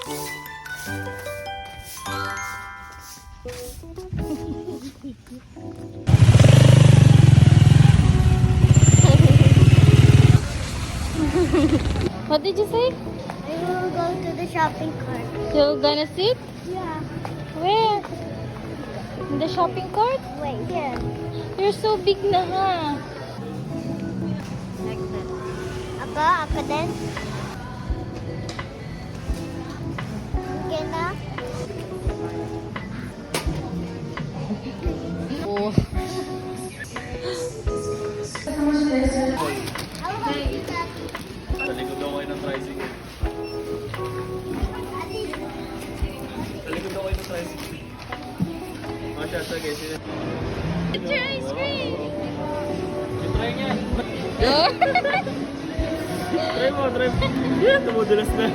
What did you say? I will go to the shopping cart. You're gonna sit? Yeah. Where? In the shopping cart? Wait, here. You're so big na ha. Like that. Ako din. Okay na? Oh. Sa likod daw kayo ng tricycle. Sa likod daw kayo ng tricycle. Masya, sige. It's your ice cream! Try nga. Try mo, try mo. Yeah, tumudulas na.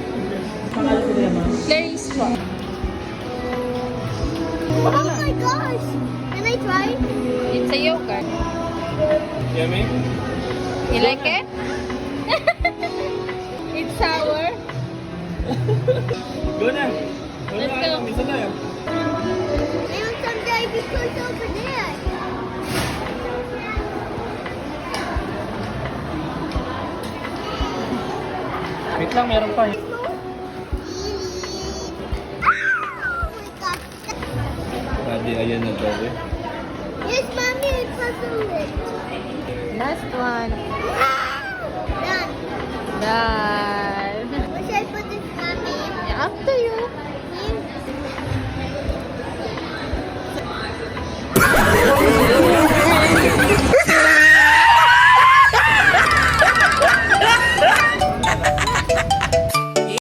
Clarice po. Oh my gosh! Can I try? It's a yogurt. Yummy? You like it? It's sour. Go na. Let's go. Minsan tayo. Mayroon some baby toys over there. Wait lang, meron pa. Oh my god. Sabi, ayan na daw eh. Yes, mommy, it's puzzle it. Last one. Done. Done.